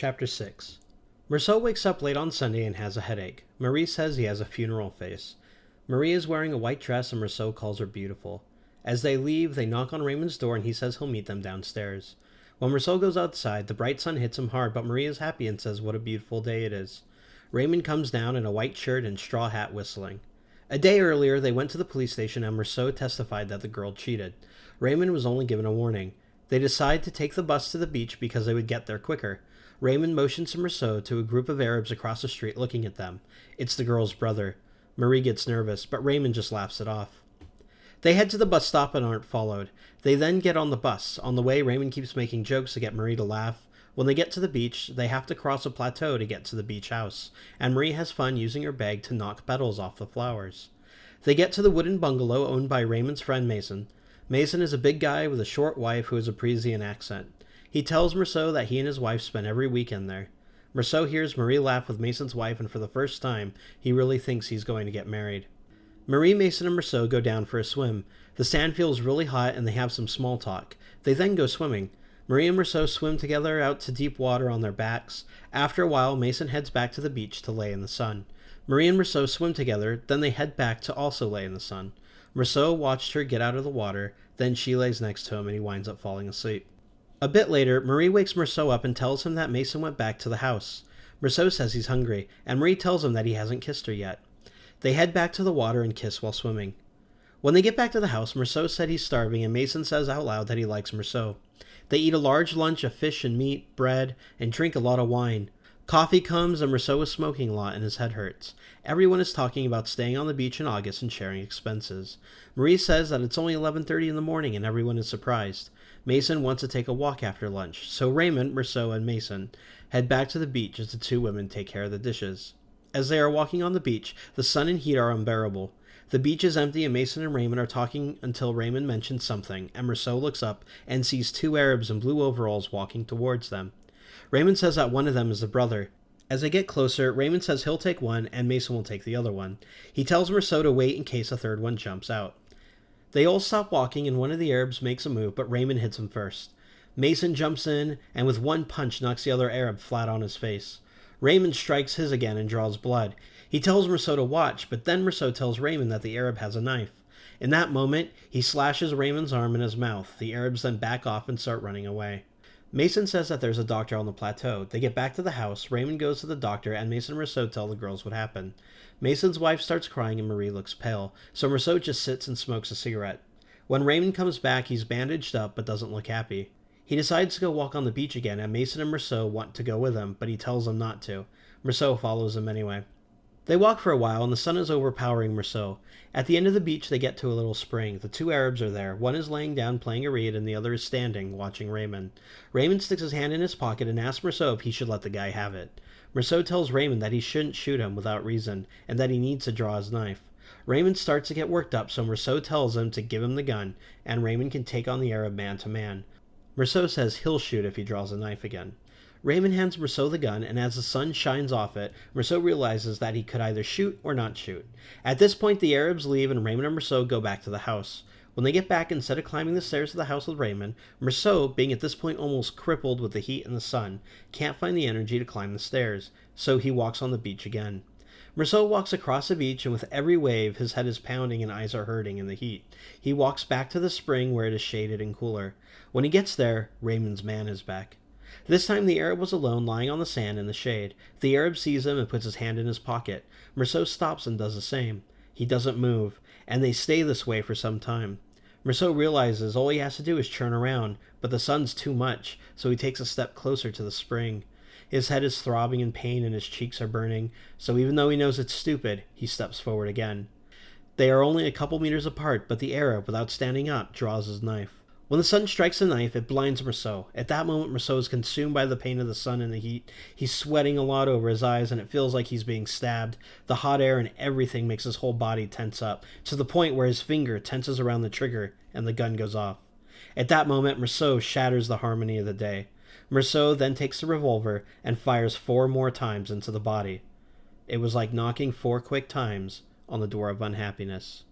Chapter 6. Meursault wakes up late on Sunday and has a headache. Marie says he has a funeral face. Marie is wearing a white dress and Meursault calls her beautiful. As they leave, they knock on Raymond's door and he says he'll meet them downstairs. When Meursault goes outside, the bright sun hits him hard, but Marie is happy and says what a beautiful day it is. Raymond comes down in a white shirt and straw hat whistling. A day earlier, they went to the police station and Meursault testified that the girl cheated. Raymond was only given a warning. They decide to take the bus to the beach because they would get there quicker. Raymond motions to Meursault to a group of Arabs across the street looking at them. It's the girl's brother. Marie gets nervous, but Raymond just laughs it off. They head to the bus stop and aren't followed. They then get on the bus. On the way, Raymond keeps making jokes to get Marie to laugh. When they get to the beach, they have to cross a plateau to get to the beach house, and Marie has fun using her bag to knock petals off the flowers. They get to the wooden bungalow owned by Raymond's friend Mason. Mason is a big guy with a short wife who has a Parisian accent. He tells Meursault that he and his wife spend every weekend there. Meursault hears Marie laugh with Mason's wife, and for the first time, he really thinks he's going to get married. Marie, Mason, and Meursault go down for a swim. The sand feels really hot, and they have some small talk. They then go swimming. Marie and Meursault swim together out to deep water on their backs. After a while, Mason heads back to the beach to lay in the sun. Marie and Meursault swim together, then they head back to also lay in the sun. Meursault watched her get out of the water, then she lays next to him and he winds up falling asleep. A bit later, Marie wakes Meursault up and tells him that Mason went back to the house. Meursault says he's hungry, and Marie tells him that he hasn't kissed her yet. They head back to the water and kiss while swimming. When they get back to the house, Meursault said he's starving, and Mason says out loud that he likes Meursault. They eat a large lunch of fish and meat, bread, and drink a lot of wine. Coffee comes, and Meursault is smoking a lot and his head hurts. Everyone is talking about staying on the beach in August and sharing expenses. Marie says that it's only 11:30 in the morning and everyone is surprised. Mason wants to take a walk after lunch, so Raymond, Meursault, and Mason head back to the beach as the two women take care of the dishes. As they are walking on the beach, the sun and heat are unbearable. The beach is empty and Mason and Raymond are talking until Raymond mentions something, and Meursault looks up and sees two Arabs in blue overalls walking towards them. Raymond says that one of them is the brother. As they get closer, Raymond says he'll take one and Mason will take the other one. He tells Meursault to wait in case a third one jumps out. They all stop walking and one of the Arabs makes a move, but Raymond hits him first. Mason jumps in and with one punch knocks the other Arab flat on his face. Raymond strikes his again and draws blood. He tells Meursault to watch, but then Meursault tells Raymond that the Arab has a knife. In that moment, he slashes Raymond's arm in his mouth. The Arabs then back off and start running away. Mason says that there's a doctor on the plateau. They get back to the house, Raymond goes to the doctor, and Mason and Meursault tell the girls what happened. Mason's wife starts crying and Marie looks pale, so Meursault just sits and smokes a cigarette. When Raymond comes back, he's bandaged up but doesn't look happy. He decides to go walk on the beach again, and Mason and Meursault want to go with him, but he tells them not to. Meursault follows him anyway. They walk for a while, and the sun is overpowering Meursault. At the end of the beach, they get to a little spring. The two Arabs are there. One is laying down playing a reed, and the other is standing, watching Raymond. Raymond sticks his hand in his pocket and asks Meursault if he should let the guy have it. Meursault tells Raymond that he shouldn't shoot him without reason, and that he needs to draw his knife. Raymond starts to get worked up, so Meursault tells him to give him the gun, and Raymond can take on the Arab man to man. Meursault says he'll shoot if he draws a knife again. Raymond hands Meursault the gun, and as the sun shines off it, Meursault realizes that he could either shoot or not shoot. At this point, the Arabs leave, and Raymond and Meursault go back to the house. When they get back, instead of climbing the stairs to the house with Raymond, Meursault, being at this point almost crippled with the heat and the sun, can't find the energy to climb the stairs, so he walks on the beach again. Meursault walks across the beach, and with every wave, his head is pounding and eyes are hurting in the heat. He walks back to the spring where it is shaded and cooler. When he gets there, Raymond's man is back. This time the Arab was alone, lying on the sand in the shade. The Arab sees him and puts his hand in his pocket. Meursault stops and does the same. He doesn't move, and they stay this way for some time. Meursault realizes all he has to do is turn around, but the sun's too much, so he takes a step closer to the spring. His head is throbbing in pain and his cheeks are burning, so even though he knows it's stupid, he steps forward again. They are only a couple meters apart, but the Arab, without standing up, draws his knife. When the sun strikes the knife, it blinds Meursault. At that moment, Meursault is consumed by the pain of the sun and the heat. He's sweating a lot over his eyes, and it feels like he's being stabbed. The hot air and everything makes his whole body tense up, to the point where his finger tenses around the trigger, and the gun goes off. At that moment, Meursault shatters the harmony of the day. Meursault then takes the revolver and fires 4 more times into the body. It was like knocking 4 quick times on the door of unhappiness.